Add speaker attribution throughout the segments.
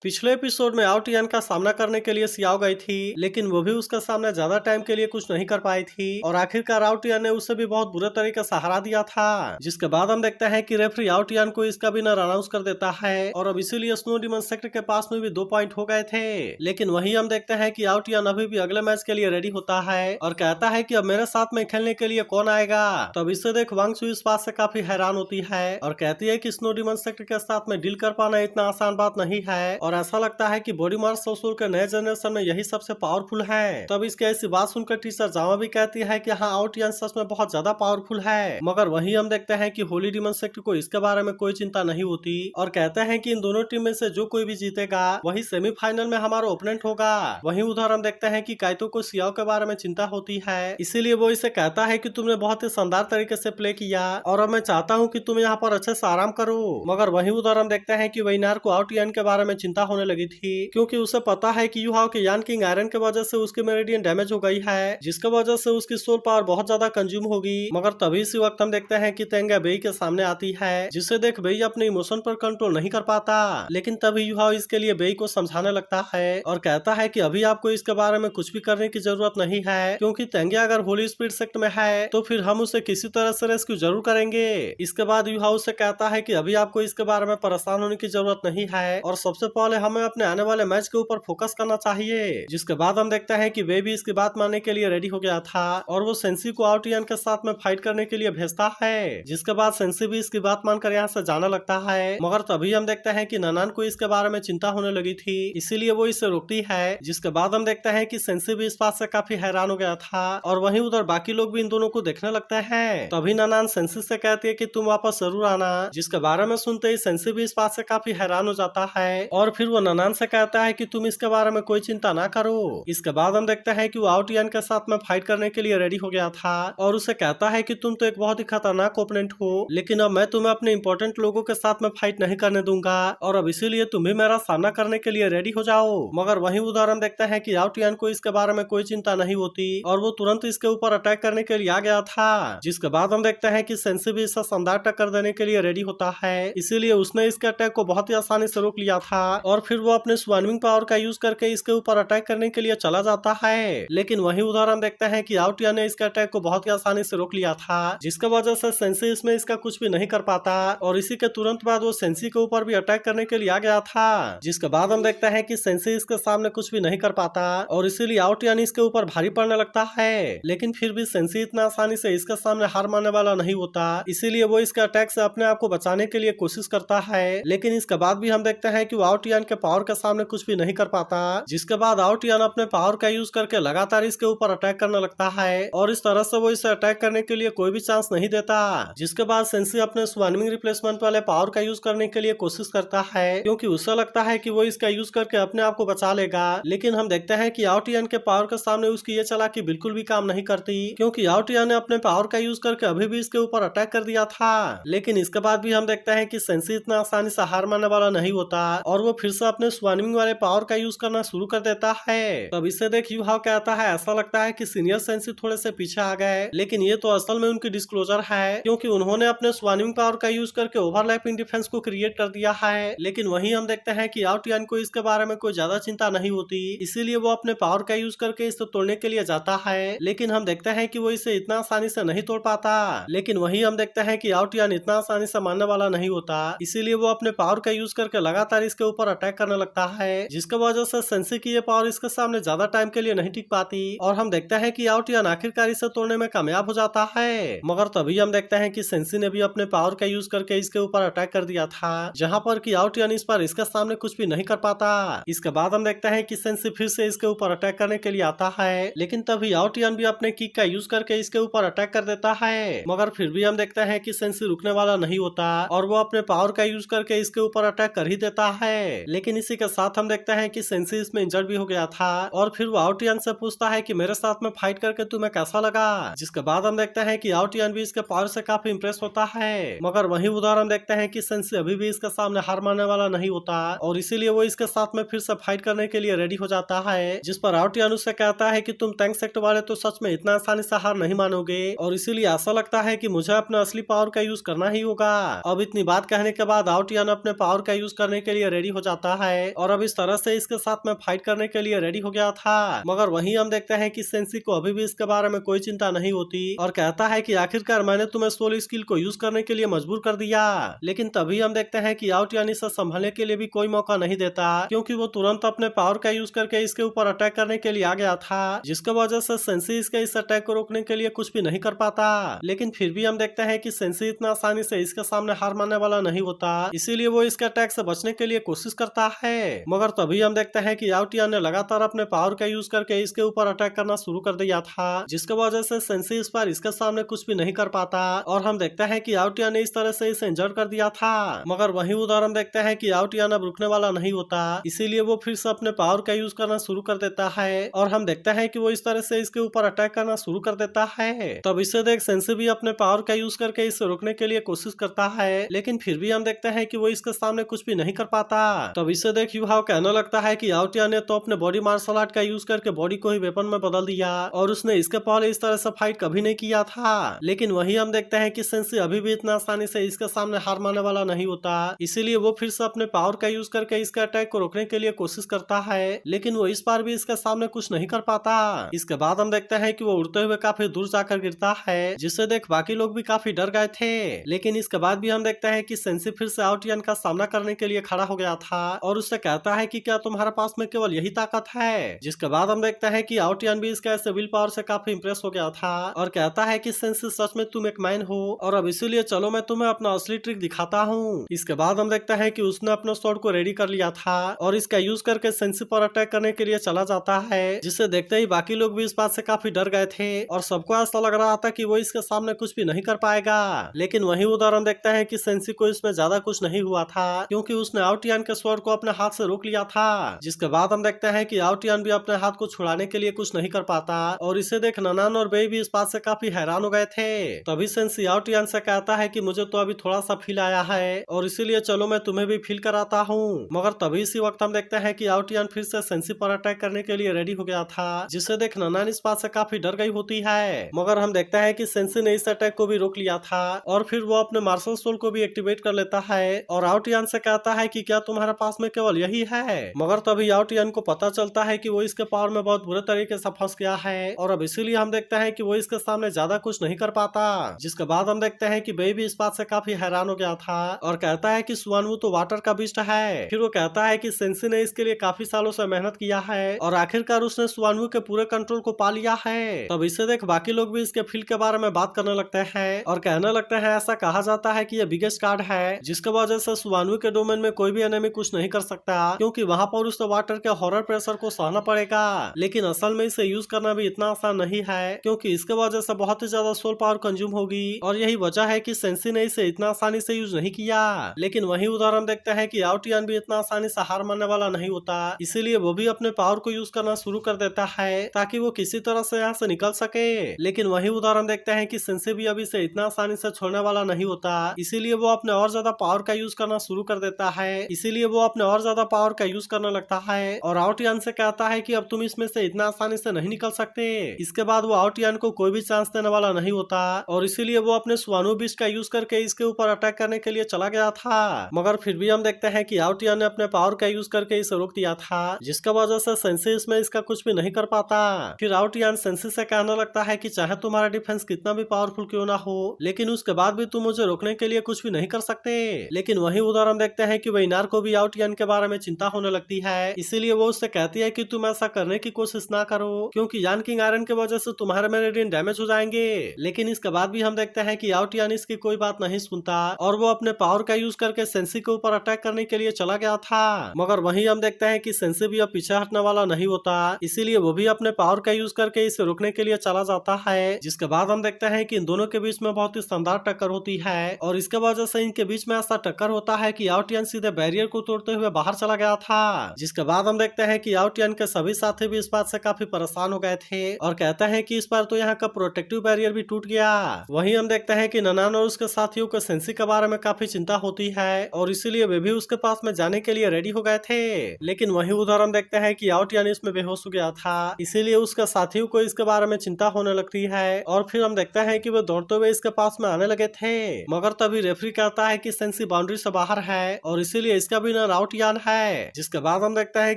Speaker 1: पिछले एपिसोड में आउट यान का सामना करने के लिए सियाओ गई थी, लेकिन वो भी उसका सामना ज्यादा टाइम के लिए कुछ नहीं कर पाई थी और आखिरकार आउट यान ने उसे भी बहुत बुरे तरीके से सहारा दिया था। जिसके बाद हम देखते हैं कि रेफरी आउट यान को इसका विनर अनाउंस कर देता है और अब इसीलिए स्नो डिमन सेक्टर के पास में भी 2 पॉइंट हो गए थे। लेकिन वही हम देखते हैं कि आउट यान अभी भी अगले मैच के लिए रेडी होता है और कहता है कि अब मेरे साथ में खेलने के लिए कौन आएगा। तब इससे देख वांगसू इस बात से काफी हैरान होती है और कहती है कि स्नो डिमन सेक्टर के साथ में डील कर पाना इतना आसान बात नहीं है और ऐसा लगता है कि बॉडी मार्स सोल के नए जनरेशन में यही सबसे पावरफुल है। तब इसकी ऐसी बात सुनकर टीचर जावा भी कहती है कि हाँ, आउट यान सच में बहुत ज्यादा पावरफुल है। मगर वही हम देखते हैं कि होली डिमन सेक्टर को इसके बारे में कोई चिंता नहीं होती और कहते हैं कि इन दोनों टीम में से जो कोई भी जीतेगा वही सेमीफाइनल में हमारा ओपोनेंट होगा। वहीं उधर हम देखते हैं कि काइतो को सियाओ के बारे में चिंता होती है, इसीलिए वो इसे कहता है कि तुमने बहुत ही शानदार तरीके से प्ले किया और अब मैं चाहता हूँ कि तुम यहाँ पर अच्छे से आराम करो। मगर वहीं उधर हम देखते हैं कि वैनार को आउट यान के बारे में चिंता होने लगी थी, क्योंकि उसे पता है कि यूहाओ के यान किंग आयरन के वजह से उसकी मेरिडियन डैमेज हो गई है, जिसके वजह से उसकी सोल पावर बहुत ज्यादा कंज्यूम होगी। मगर तभी इसी वक्त हम देखते हैं कि तेंगा बेई के सामने आती है, जिसे देख बेई अपने इमोशन पर कंट्रोल नहीं कर पाता। लेकिन तभी यूहाओ इसके लिए बेई को समझाने लगता है और कहता है कि अभी आपको इसके बारे में कुछ भी करने की जरूरत नहीं है, क्योंकि तेंगा अगर होली स्पिरिट सेक्ट में है तो फिर हम उसे किसी तरह से रेस्क्यू जरूर करेंगे। इसके बाद यूहाओ से कहता है कि अभी आपको इसके बारे में परेशान होने की जरूरत नहीं है और सबसे पहले हमें अपने आने वाले मैच के ऊपर फोकस करना चाहिए। जिसके बाद हम देखते हैं कि वे भी इसकी बात मानने के लिए रेडी हो गया था और वो सेंसी को आउट यान के साथ में फाइट करने के लिए भेजता है। जिसके बाद सेंसी भी इसकी बात मानकर यहाँ से जाने लगता है। मगर तभी हम देखते हैं कि ननान को इसके बारे में चिंता होने लगी थी, इसीलिए वो इसे रोकती है। जिसके बाद हम देखते हैं कि सेंसी भी इस बात से काफी हैरान हो गया था और वहीं उधर बाकी लोग भी इन दोनों को देखने लगते हैं। तभी ननान सेंसी से कहती है कि तुम वापस जरूर आना। जिसके बारे में सुनते ही सेंसी भी इस बात से काफी हैरान हो जाता है और फिर वो ननान से कहता है कि तुम इसके बारे में कोई चिंता ना करो। इसके बाद हम देखते हैं कि वो आउट यान के साथ में फाइट करने के लिए रेडी हो गया था और उसे कहता है कि तुम तो एक बहुत ही खतरनाक ओपोनेंट हो, लेकिन अब मैं तुम्हें अपने इंपॉर्टेंट लोगों के साथ में फाइट नहीं करने दूंगा और अब इसीलिए तुम भी मेरा सामना करने के लिए रेडी हो जाओ। मगर वहीं उदाहरण देखते हैं कि आउट यान को इसके बारे में कोई चिंता नहीं होती और वो तुरंत इसके ऊपर अटैक करने के लिए आ गया था। जिसके बाद हम देखते हैं कि सेंसी भी इससे शानदार टक्कर देने के लिए रेडी होता है, इसीलिए उसने इसके अटैक को बहुत ही आसानी से रोक लिया था और फिर वो अपने स्वाइमिंग पावर का यूज करके इसके ऊपर अटैक करने के लिए चला जाता है। लेकिन वही उदाहरण देखते हैं कि आउट यान ने इसके अटैक को बहुत ही आसानी से रोक लिया था, जिसके वजह से सेंसी इसमें इसका कुछ भी नहीं कर पाता और इसी के तुरंत बाद वो सेंसी के ऊपर भी अटैक करने के लिए आ गया था। जिसके बाद हम देखते हैं कि सेंसी इसके सामने कुछ भी नहीं कर पाता और इसीलिए आउट यान इसके ऊपर भारी पड़ने लगता है। लेकिन फिर भी सेंसी इतना आसानी से इसके सामने हार मानने वाला नहीं होता, इसीलिए वो इसके अटैक से अपने आप को बचाने के लिए कोशिश करता है। लेकिन इसके बाद भी हम देखते हैं कि वो आउट यान के पावर के सामने कुछ भी नहीं कर पाता। जिसके बाद आउट यान अपने पावर का यूज करके लगातार इसके ऊपर अटैक करने लगता है और इस तरह से वो इसे अटैक करने के लिए कोई भी चांस नहीं देता। जिसके बाद सेंसी अपने स्वाइमिंग रिप्लेसमेंट वाले पावर का यूज करने के लिए कोशिश करता है, क्योंकि उसे लगता है कि वो इसका यूज करके अपने आप को बचा लेगा। लेकिन हम देखते हैं कि आउट यान के पावर के सामने उसकी ये चालाकी बिल्कुल भी काम नहीं करती, क्योंकि आउट यान ने अपने पावर का यूज करके अभी भी इसके ऊपर अटैक कर दिया था। लेकिन इसके बाद भी हम देखते हैं कि सेंसी इतना आसानी से हार मानने वाला नहीं होता और वो फिर से अपने स्वाइमिंग वाले पावर का यूज करना शुरू कर देता है। तब इसे देख यूहाओ कहता है ऐसा लगता है कि सीनियर सेंसी थोड़े से पीछे आ गए, लेकिन ये तो असल में उनकी डिस्क्लोजर है, क्योंकि उन्होंने अपने स्वाइमिंग पावर का यूज करके ओवरलैपिंग डिफेंस को क्रिएट कर दिया है। लेकिन वहीं हम देखते हैं कि आउट यान को इसके बारे में कोई ज्यादा चिंता नहीं होती, इसीलिए वो अपने पावर का यूज करके इसे तोड़ने के लिए जाता है। लेकिन हम देखते हैं कि वो इसे इतना आसानी से नहीं तोड़ पाता। लेकिन वहीं हम देखते हैं कि आउट यान इतना आसानी से मानने वाला नहीं होता, इसीलिए वो अपने पावर का यूज करके लगातार इसके ऊपर अटैक करने लगता है, जिसके वजह से सेंसी की ये पावर इसके सामने ज्यादा टाइम के लिए नहीं टिक पाती और हम देखते हैं कि आउट यान आखिरकार इसे तोड़ने में कामयाब हो जाता है। मगर तभी हम देखते हैं कि सेंसी ने भी अपने पावर का यूज करके इसके ऊपर अटैक कर दिया था, जहां पर कि आउट यान इस पर इसके सामने कुछ भी नहीं कर पाता। इसके बाद हम देखते हैं कि सेंसी फिर से इसके ऊपर अटैक करने के लिए आता है, लेकिन तभी आउट यान भी अपने किक का यूज करके इसके ऊपर अटैक कर देता है। मगर फिर भी हम देखते हैं कि सेंसी रुकने वाला नहीं होता और वो अपने पावर का यूज करके इसके ऊपर अटैक कर ही देता है। लेकिन इसी के साथ हम देखते हैं कि सेंसी इसमें इंजर्ड भी हो गया था और फिर वो आउट यान से पूछता है कि मेरे साथ में फाइट करके तुम्हें कैसा लगा। जिसके बाद हम देखते हैं कि आउट यान भी इसके पावर से काफी इंप्रेस होता है। मगर वही उदाहरण देखते हैं कि सेंसी अभी भी इसके सामने हार मानने वाला नहीं होता और इसीलिए वो इसके साथ में फिर से फाइट करने के लिए रेडी हो जाता है। जिस पर आउट यान उससे कहता है कि तुम टैंक सेक्टर वाले तो सच में इतना आसानी से हार नहीं मानोगे और इसीलिए ऐसा लगता है कि मुझे अपना असली पावर का यूज करना ही होगा। अब इतनी बात कहने के बाद आउट यान अपने पावर का यूज करने के लिए रेडी हो जाता है और अब इस तरह से इसके साथ में फाइट करने के लिए रेडी हो गया था। मगर वहीं हम देखते हैं कि सेंसी को अभी भी इसके बारे में कोई चिंता नहीं होती और कहता है कि आखिरकार मैंने तुम्हें सोल स्किल को यूज करने के लिए मजबूर कर दिया। लेकिन तभी हम देखते हैं कि आउट यानी से संभलने के लिए भी कोई मौका नहीं देता, क्योंकि वो तुरंत अपने पावर का यूज करके इसके ऊपर अटैक करने के लिए आ गया था, जिसके वजह से सेंसी इसके इस अटैक को रोकने के लिए कुछ भी नहीं कर पाता। लेकिन फिर भी हम देखते हैं कि सेंसी इतना आसानी से इसके सामने हार मानने वाला नहीं होता, इसीलिए वो इसके अटैक से बचने के लिए कोशिश करता है। मगर तभी हम देखते हैं कि आउटियन ने लगातार अपने पावर का यूज करके इसके ऊपर अटैक करना शुरू कर दिया था, जिसके वजह से सेंसी इस बार इसके सामने कुछ भी नहीं कर पाता और हम देखते हैं कि आउटियन ने इस तरह से इसे इंजर्ड कर दिया था। मगर वहीं उधर हम देखते हैं कि आउटियन अब रुकने वाला नहीं होता, इसीलिए वो फिर से अपने पावर का यूज करना शुरू कर देता है और हम देखते हैं कि वो इस तरह से इसके ऊपर अटैक करना शुरू कर देता है। तब इसे देख सेंसी भी अपने पावर का यूज करके इसे रोकने के लिए कोशिश करता है, लेकिन फिर भी हम देखते हैं कि वो इसके सामने कुछ भी नहीं कर पाता। तब इसे देख यूहाओ कहने लगता है कि आउटियन ने तो अपने बॉडी मार्शल आर्ट का यूज करके बॉडी को ही वेपन में बदल दिया और उसने इसके पहले इस तरह से फाइट कभी नहीं किया था। लेकिन वही हम देखते हैं कि सेंसी अभी भी इतना आसानी से इसके सामने हार मानने वाला नहीं होता, इसीलिए वो फिर से अपने पावर का यूज करके इसके अटैक को रोकने के लिए कोशिश करता है, लेकिन वो इस बार भी इसके सामने कुछ नहीं कर पाता। इसके बाद हम देखते हैं कि वो उड़ते हुए काफी दूर जाकर गिरता है, जिसे देख बाकी लोग भी काफी डर गए थे। लेकिन इसके बाद भी हम देखते हैं कि सेंसी फिर से आउटियन का सामना करने के लिए खड़ा हो गया था और उससे कहता है कि क्या तुम्हारे पास में केवल यही ताकत है। जिसके बाद हम देखते हैं कि आउटियन भी इसके ऐसे विल पावर से काफी इंप्रेस हो गया था और कहता है कि सेंसी सच में तुम एक मैन हो और अब इसीलिए चलो मैं तुम्हें अपना असली ट्रिक दिखाता हूँ। इसके बाद हम देखते हैं कि उसने अपना स्वॉर्ड को रेडी कर लिया था और इसका यूज करके सेंसी पर अटैक करने के लिए चला जाता है, जिसे देखते ही बाकी लोग भी इस बात से काफी डर गए थे और सबको ऐसा लग रहा था कि वो इसके सामने कुछ भी नहीं कर पाएगा। लेकिन वही उधर हम देखते हैं कि सेंसी को इसमें ज्यादा कुछ नहीं हुआ था, क्योंकि उसने आउटियन के स्वॉर्ड को अपने हाथ से रोक लिया था। जिसके बाद हम देखते हैं कि आउटियन भी अपने हाथ को छुड़ाने के लिए कुछ नहीं कर पाता और इसे देख ननान और बेई भी इस बात से काफी हैरान हो गए थे। तभी सेंसी आउटियन से कहता है कि मुझे तो अभी थोड़ा सा फील आया है और इसीलिए चलो मैं तुम्हें भी फील कराता हूँ। मगर तभी इसी वक्त हम देखते हैं कि आउटियन फिर से सेंसी पर अटैक करने के लिए रेडी हो गया था, जिसे देख ननान इस बात से काफी डर गई होती है। मगर हम देखते हैं कि सेंसी ने इस अटैक को भी रोक लिया था और फिर वो अपने मार्शल सोल को भी एक्टिवेट कर लेता है और आउटियन से कहता है कि क्या तुम्हारे पास में केवल यही है। मगर तभी आउटियन को पता चलता है कि वो इसके पावर में बहुत बुरे तरीके से फंस गया है और अब इसीलिए हम देखते हैं कि वो इसके सामने ज्यादा कुछ नहीं कर पाता। जिसके बाद हम देखते हैं कि बेई भी इस बात से काफी हैरान हो गया था और कहता है कि सुआनवू तो वाटर का बीस्ट है। फिर वो कहता है कि सेंसी ने इसके लिए काफी सालों से मेहनत किया है और आखिरकार उसने सुआनवू के पूरे कंट्रोल को पा लिया है। तब इसे देख बाकी लोग भी इसके फील्ड के बारे में बात करने लगते हैं और कहने लगते हैं ऐसा कहा जाता है कि ये बिगेस्ट कार्ड है, जिसके वजह से सुआनवू के डोमेन में कोई भी एनिमी कुछ नहीं कर सकता, क्योंकि वहाँ पर उसे वाटर के हॉरर प्रेशर को सहना पड़ेगा। लेकिन असल में इसे यूज करना भी इतना आसान नहीं है, क्योंकि इसके वजह से बहुत ही ज्यादा सोल पावर कंज्यूम होगी और यही वजह है कि सेंसी ने इसे इतना आसानी से यूज नहीं किया। लेकिन वही उदाहरण देखते हैं कि आउटियन भी इतना आसानी से हार मानने वाला नहीं होता, इसीलिए वो भी अपने पावर को यूज करना शुरू कर देता है ताकि वो किसी तरह से यहाँ से निकल सके। लेकिन वही उदाहरण देखते हैं कि सेंसी भी अभी से इतना आसानी से छोड़ने वाला नहीं होता, इसीलिए वो अपने और ज्यादा पावर का यूज करना शुरू कर देता है। इसीलिए वो अपने और ज्यादा पावर का यूज करने लगता है और आउटियन से कहता है कि अब तुम इसमें से इतना आसानी से नहीं निकल सकते। इसके बाद वो आउटियन को कोई भी चांस देने वाला नहीं होता और इसीलिए वो अपने सुआनू बीस्ट का यूज करके इसके ऊपर अटैक करने के लिए चला गया था। मगर फिर भी हम देखते हैं कि आउटियन ने अपने पावर का यूज करके इसे रोक दिया था, जिसका वजह से सेंसी इसमें इसका कुछ भी नहीं कर पाता। फिर आउटियन सेंसी से कहने लगता है कि चाहे तुम्हारा डिफेंस कितना भी पावरफुल क्यों ना हो, लेकिन उसके बाद भी तुम मुझे रोकने के लिए कुछ भी नहीं कर सकते। लेकिन वही उधर हम देखते हैं कि वेइनार को भी आउटियन के बारे में चिंता होने लगती है, इसीलिए वो उससे कहती है कि तुम ऐसा करने की कोशिश ना करो, क्योंकि यान किंग आयरन की वजह से तुम्हारे मेरिडियन डैमेज हो जाएंगे। लेकिन इसके बाद भी हम देखते हैं कि आउटियन इसकी कोई बात नहीं सुनता और वो अपने पावर का यूज करके सेंसी के ऊपर अटैक करने के लिए चला गया था। मगर वहीं हम देखते हैं कि सेंसी भी अब पीछे हटने वाला नहीं होता, इसीलिए वो भी अपने पावर का यूज करके इसे रोकने के लिए चला जाता है। जिसके बाद हम देखते हैं कि इन दोनों के बीच में बहुत ही शानदार टक्कर होती है और इसके वजह से इनके बीच में ऐसा टक्कर होता है कि आउटियन सीधे बैरियर को तोड़ते हुए बाहर चला गया था। जिसके बाद हम देखते हैं कि आउटियन के सभी साथी भी इस बात से काफी परेशान हो गए थे और कहते हैं कि इस बार तो यहाँ का प्रोटेक्टिव बैरियर भी टूट गया। वहीं हम देखते हैं कि ननान और उसके साथियों को सेंसी के बारे में काफी चिंता होती है और इसीलिए वे भी उसके पास में जाने के लिए रेडी हो गए थे। लेकिन वहीं उधर हम देखते हैं कि आउटियन इसमें बेहोश हो गया था, इसीलिए उसके साथियों को इसके बारे में चिंता होने लगती है और फिर हम देखते हैं कि वे दौड़ते हुए इसके पास में आने लगे थे। मगर तभी रेफरी कहता है कि सेंसी बाउंड्री से बाहर है और इसीलिए इसका भी विनर आउटियान है। जिसके बाद हम देखते हैं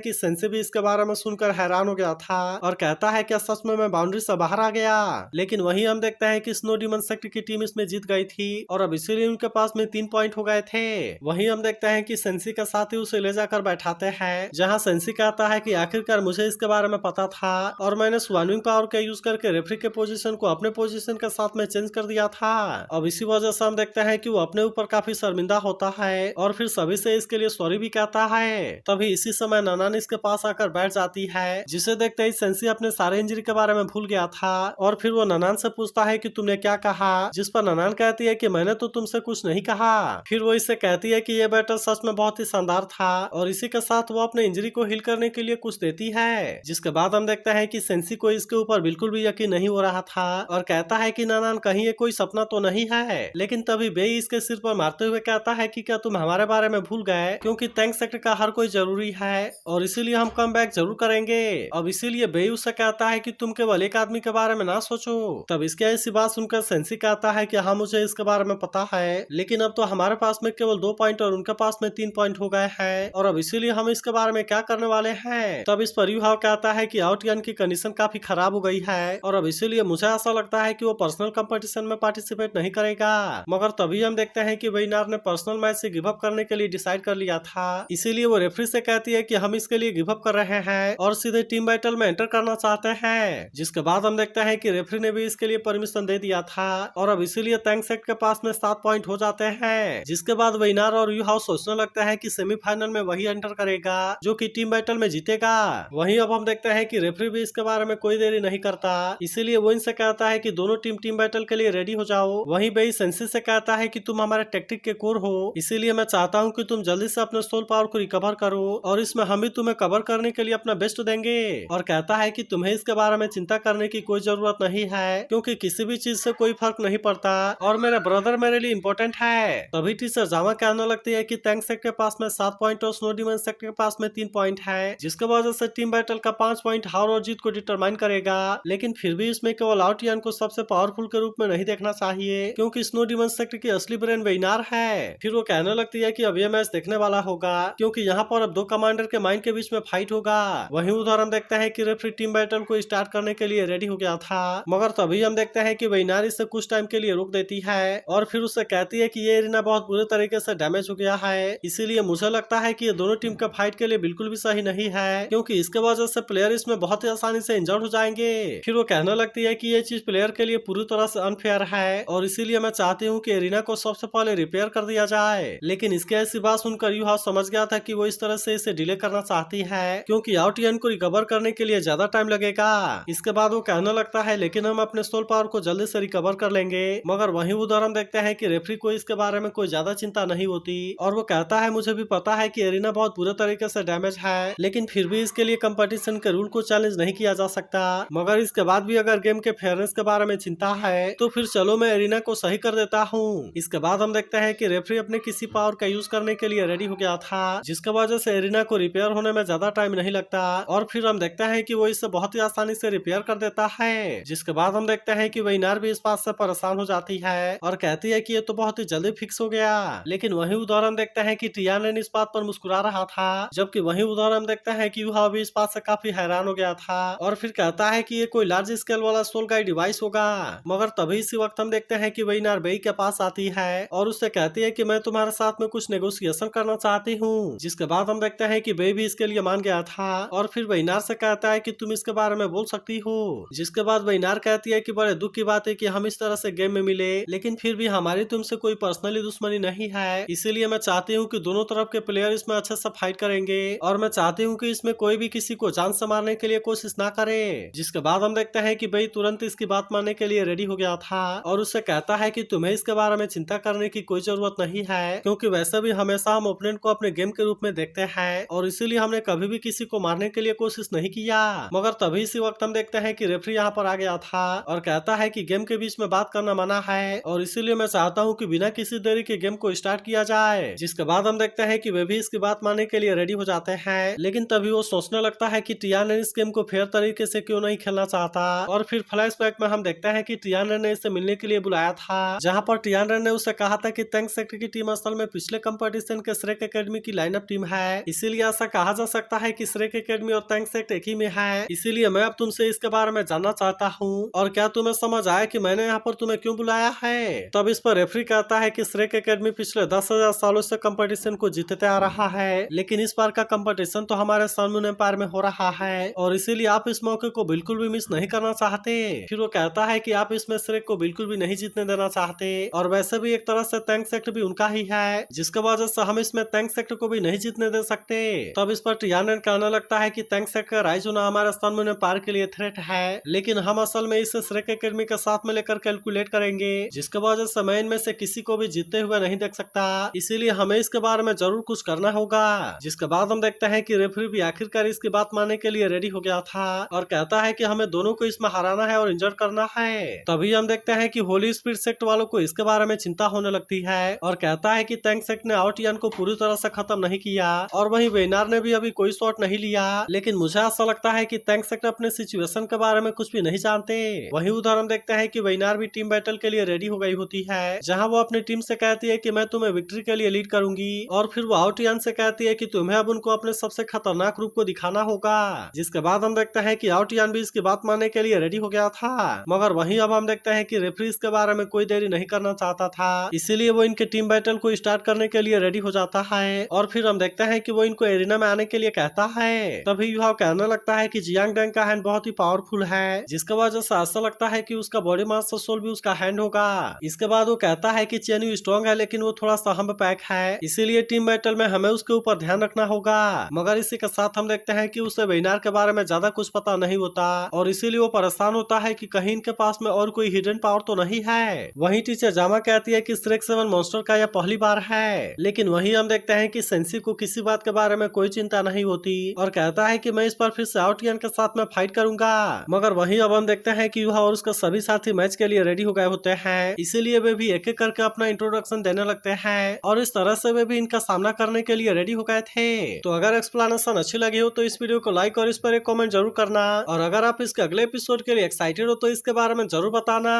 Speaker 1: कि सेंसी भी इसके बारे में सुनकर हैरान हो गया था और कहता है क्या सच में मैं बाउंड्री से बाहर आ गया। लेकिन वहीं हम देखते हैं कि स्नो डीमन सेक्टर की टीम इसमें जीत गई थी और अब इसीलिए उनके पास में 3 पॉइंट हो गए थे। वहीं हम देखते हैं कि सेंसी का साथी उसे ले जाकर बैठाते हैं, जहां सेंसी कहता है कि आखिरकार मुझे इसके बारे में पता था और मैंने स्वानिंग पावर का यूज करके रेफरी के पोजीशन को अपने पोजीशन के साथ में चेंज कर दिया था। अब इसी वजह से हम देखते हैं कि वो अपने ऊपर काफी शर्मिंदा होता है और फिर सभी से इसके लिए सॉरी भी कहता है। तभी इसी समय ननान इसके पास आकर बैठ जाती है, जिसे देखते ही सेंसी अपने सारे इंजरी के बारे में भूल गया था और फिर वो ननान से पूछता है कि तुमने क्या कहा, जिस पर ननान कहती है कि मैंने तो तुमसे कुछ नहीं कहा। फिर वो इससे कहती है कि ये बैटल सच में बहुत ही शानदार था और इसी के साथ वो अपने इंजरी को हील करने के लिए कुछ देती है। जिसके बाद हम देखते हैं कि सेंसी को इसके ऊपर बिल्कुल भी यकीन नहीं हो रहा था और कहता है कि ननान कहीं ये कोई सपना तो नहीं है। लेकिन तभी बेई इसके सिर पर मारते हुए कहता है कि क्या तुम हमारे बारे में भूल गए, क्योंकि टैंक सेक्टर का हर कोई जरूरी है और इसीलिए हम कम बैक जरूर करेंगे। अब इसीलिए बेई उससे कहता है कि तुम केवल एक आदमी के बारे में ना सोचो। तब इसके ऐसी बात सुनकर सेंसी कहता है कि हाँ मुझे इसके बारे में पता है, लेकिन अब तो हमारे पास में केवल 2 पॉइंट और उनके पास में 3 पॉइंट हो गए हैं और अब इसीलिए हम इसके बारे में क्या करने वाले हैं। तब इस पर युहाव कहता है कि आउटियन की कंडीशन काफी खराब हो गई है और अब इसीलिए मुझे ऐसा लगता है कि वो पर्सनल कंपटीशन में पार्टिसिपेट नहीं करेगा। मगर तभी हम देखते हैं कि वेइनार ने पर्सनल मैच से गिव अप करने के लिए डिसाइड कर लिया था, इसीलिए वो रेफरी से कहती है कि हम इसके लिए गिव अप कर रहे हैं और सीधे टीम बैटल में एंटर करना चाहते हैं। जिसके बाद हम देखते हैं कि रेफरी ने भी इसके लिए परमिशन दे दिया था और अब इसीलिए टैंक सेट के पास में 7 पॉइंट हो जाते हैं। जिसके बाद वेइनार और यू हाउस सोचने लगता है कि सेमीफाइनल में वही एंटर करेगा जो कि टीम बैटल में जीतेगा। वहीं अब हम देखते हैं कि रेफरी भी इसके बारे में कोई देरी नहीं करता, इसीलिए वो इनसे कहता है कि दोनों टीम बैटल के लिए रेडी हो जाओ। वहीं बेई सेंसी से कहता है कि तुम हमारे टैक्टिक के कोर हो, इसीलिए मैं चाहता हूँ कि तुम जल्दी से अपने सोल पावर को रिकवर करो और इसमें हम भी तुम्हें कवर करने के लिए अपना बेस्ट देंगे। और कहता है कि तुम्हें इसके बारे में चिंता करने की कोई जरूरत नहीं है, क्योंकि किसी भी चीज से कोई फर्क नहीं पड़ता और मेरा ब्रदर मेरे लिए इम्पोर्टेंट है। तभी टीचर जामा कहने लगती है कि टैंक सेक्टर के पास में 7 पॉइंट और स्नो डीमन सेक्टर के पास में 3 पॉइंट है, जिसके वजह से टीम बैटल का 5 पॉइंट हार और जीत को डिटरमाइन करेगा। लेकिन फिर भी इसमें केवल आउटियन को सबसे पावरफुल के रूप में नहीं देखना चाहिए, क्योंकि स्नो डीमन सेक्टर की असली ब्रेन वेइनार है। फिर वो कहने लगती है कि अब ये मैच देखने वाला होगा, क्योंकि यहाँ पर अब 2 कमांडर के माइंड के बीच में फाइट होगा। वहीं उधर हम देखते हैं कि रेफरी टीम बैटल को स्टार्ट करने के लिए रेडी हो गया था, मगर तभी हम देखते हैं कि वेइनार इसे कुछ टाइम के लिए रोक देती है और फिर उससे कहती है कि ये एरिना बहुत बुरे तरीके से डैमेज हो गया है, इसीलिए मुझे लगता है कि ये दोनों टीम का फाइट के लिए बिल्कुल भी सही नहीं है, क्योंकि इसके वजह से प्लेयर इसमें बहुत ही आसानी से इंजर्ड हो जाएंगे। फिर वो कहने लगती है कि ये चीज प्लेयर के लिए पूरी तरह से अनफेयर है और इसीलिए मैं चाहती हूँ कि एरिना को सबसे पहले रिपेयर कर दिया जाए। लेकिन इसके ऐसी बात सुनकर यू हाउस समझ गया था कि वो इस तरह से इसे डिले करना चाहती है, क्योंकि आउटियन को रिकवर करने के लिए ज्यादा टाइम लगेगा। इसके बाद वो कहने लगता है लेकिन हम अपने सोल पावर को जल्दी से रिकवर कर लेंगे। मगर वहीं उधर हम देखते हैं कि रेफरी को इसके बारे में कोई ज्यादा चिंता नहीं होती और वो कहता है मुझे भी पता है कि एरिना बहुत बुरे तरीके से डैमेज है, लेकिन फिर भी इसके लिए कंपटीशन के रूल को चैलेंज नहीं किया जा सकता। मगर इसके बाद भी अगर गेम के फेयरनेस के बारे में चिंता है तो फिर चलो मैं एरिना को सही कर देता हूँ। इसके बाद हम देखते हैं कि रेफरी अपने किसी पावर का यूज करने के लिए रेडी हो गया था, जिसके वजह से एरिना को रिपेयर होने में ज्यादा टाइम नहीं लगता और फिर हम देखते हैं कि वो इसे बहुत ही आसानी से रिपेयर कर देता है। जिसके बाद हम देखते हैं कि वेइनार भी इस बात से परेशान हो जाती है और कहती है कि ये तो बहुत ही जल्दी फिक्स हो गया। लेकिन वहीं उधर हम देखते हैं कि टियान इस बात पर मुस्कुरा रहा था, जबकि वहीं उधर हम देखते हैं कि युहा भी इस बात से काफी हैरान हो गया था और फिर कहता है कि ये कोई लार्ज स्केल वाला सोल गाइड डिवाइस होगा। मगर तभी इसी वक्त हम देखते हैं कि वेइनार बेई के पास आती है और उससे कहती है कि मैं तुम्हारे साथ में कुछ नेगोशिएशन करना चाहती हूँ। जिसके बाद हम देखते हैं कि बेई भी इसके लिए मान गया था और फिर वेइनार से कहता है कि तुम इसके बारे में बोल सकती हो। जिसके बाद वेइनार कहती है कि बड़े दुख की बात है कि हम इस तरह से गेम में मिले, लेकिन फिर भी हमारी तुमसे कोई पर्सनली दुश्मनी नहीं है, इसीलिए मैं चाहती हूँ कि दोनों तरफ के प्लेयर इसमें अच्छे से फाइट करेंगे और मैं चाहती हूँ कि इसमें कोई भी किसी को जान से मारने के लिए कोशिश ना करे। जिसके बाद हम देखते हैं कि बेई तुरंत इसकी बात मानने के लिए रेडी हो गया था और उससे कहता है कि तुम्हें इसके बारे में चिंता करने की कोई जरूरत नहीं है, क्योंकि वैसे भी हमेशा हम ओपोनेंट को अपने गेम के रूप में देखते हैं और इसीलिए हमने कभी भी किसी को मारने के लिए कोशिश नहीं किया। मगर तभी इसी वक्त हम देखते हैं कि रेफरी यहाँ पर आ गया था और कहता है कि गेम के बीच में बात करना मना है और इसीलिए मैं चाहता हूँ कि बिना किसी देरी के गेम को स्टार्ट किया जाए। जिसके बाद हम देखते हैं कि वे भी इसकी बात मानने के लिए रेडी हो जाते हैं, लेकिन तभी वो सोचने लगता है कि टियान इस गेम को फेयर तरीके से क्यों नहीं खेलना चाहता। और फिर फ्लैशबैक में हम देखते हैं कि टियान ने इसे मिलने के लिए बुलाया था, जहाँ पर टियान ने उसे कहा था कि टैंक सेक्टर की टीम असल में पिछले कंपटीशन के श्रेय के एकेडमी की लाइनअप टीम है, इसीलिए ऐसा कहा जा सकता है कि श्रेक एकेडमी और टैंक्स एक्ट एक ही में है। इसीलिए मैं अब तुमसे इसके बारे में जानना चाहता हूँ, और क्या तुम्हें समझ आया कि मैंने यहाँ पर तुम्हें क्यों बुलाया है? तब इस पर रेफरी कहता है कि श्रेक एकेडमी पिछले 10,000 सालों से कंपटीशन को जीतते आ रहा है, लेकिन इस बार का कंपटीशन तो हमारे सनमून एम्पायर में हो रहा है, और इसीलिए आप इस मौके को बिल्कुल भी मिस नहीं करना चाहते। फिर वो कहता है कि आप इसमें श्रेक को बिल्कुल भी नहीं जीतने देना चाहते, और वैसे भी एक तरह से टैंक्स एक्ट भी उनका ही है, जिसके वजह से हम इसमें टैंक्स एक्ट को भी नहीं जीतने दे सकते। तब इस पर टियानन कहने लगता है कि टैंक्स एक्ट का राइज होना हमारे सनमून एम्पायर के लिए थ्रेट है, लेकिन हम असल में इसे श्रेक एकेडमी के साथ में लेकर कैलकुलेट करेंगे, जिसके वजह से मैं इनमें से किसी को भी जीतते हुए नहीं देख सकता, इसीलिए हमें इसके बारे में जरूर कुछ करना होगा। जिसके बाद हम देखते हैं कि रेफरी भी आखिरकार इसकी बात मानने के लिए रेडी हो गया था, और कहता है कि हमें दोनों को इसमें हराना है और इंजर करना है। तभी हम देखते हैं कि होली स्पिरिट सेक्ट वालों को इसके बारे में चिंता होने लगती है, और कहता है कि टैंक्स एक्ट ने आउटियन को पूरी तरह से खत्म नहीं किया, और वहीं वेनार ने भी अभी कोई शॉट नहीं लिया, लेकिन मुझे ऐसा लगता है कि टैंक्स एक्ट अपने सिचुएशन के बारे में कुछ भी नहीं जानते। वहीं उधर हम देखते हैं कि वेनार भी टीम बैटल के लिए रेडी हो गई होती है, जहां वो अपनी टीम से कहती है कि मैं तुम्हें विक्ट्री के लिए लीड करूंगी, और फिर वो आउटियन से कहती है कि तुम्हें अब उनको अपने सबसे खतरनाक रूप को दिखाना होगा। जिसके बाद हम देखते हैं कि आउटियन भी इसकी बात मानने के लिए रेडी हो गया था, मगर वहीं अब हम देखते हैं कि रेफरी इसके बारे में कोई देरी नहीं करना चाहता था, इसीलिए वो इनके टीम बैटल को स्टार्ट करने के लिए रेडी हो जाता है, और फिर हम देखते हैं कि वो इनको एरिना में आने के लिए कहता है। तभी युहाव कहने लगता है कि जियांग डैंग का हैंड बहुत ही पावरफुल है, जिसके वजह से ऐसा लगता है कि उसका बॉडी मास्टर सोल भी उसका हैंड होगा। इसके बाद वो कहता है कि चेन्यू स्ट्रॉन्ग है, लेकिन वो थोड़ा सा हम्ब पैक है, इसीलिए टीम बैटल में हमें उसके ऊपर ध्यान रखना होगा। मगर इसी के साथ हम देखते हैं कि उसे वेनार के बारे में ज्यादा कुछ पता नहीं होता, और इसीलिए वो परेशान होता है कि कहीं इनके पास में और कोई हिडन पावर तो नहीं है। वहीं टीचर जामा कहती है कि श्रेक 7 मॉन्स्टर का यह पहली बार है, लेकिन वहीं हम देखते हैं कि सेंसी को किसी बात के बारे में कोई चिंता नहीं होती, और कहता है कि मैं इस बार फिर से आउटियन के साथ में फाइट करूंगा। मगर वहीं अब हम देखते हैं कि युहा और उसके सभी साथी मैच के लिए रेडी हो गए होते हैं, इसीलिए वे भी एक एक करके अपना इंट्रोडक्शन देने लगते हैं, और इस तरह से वे भी इनका सामना करने के लिए रेडी हो गए थे। तो अगर एक्सप्लेनेशन अच्छी लगी हो तो इस वीडियो को लाइक और इस पर एक कमेंट जरूर करना, और अगर आप इसके अगले एपिसोड के लिए एक्साइटेड हो तो इसके बारे में जरूर बताना।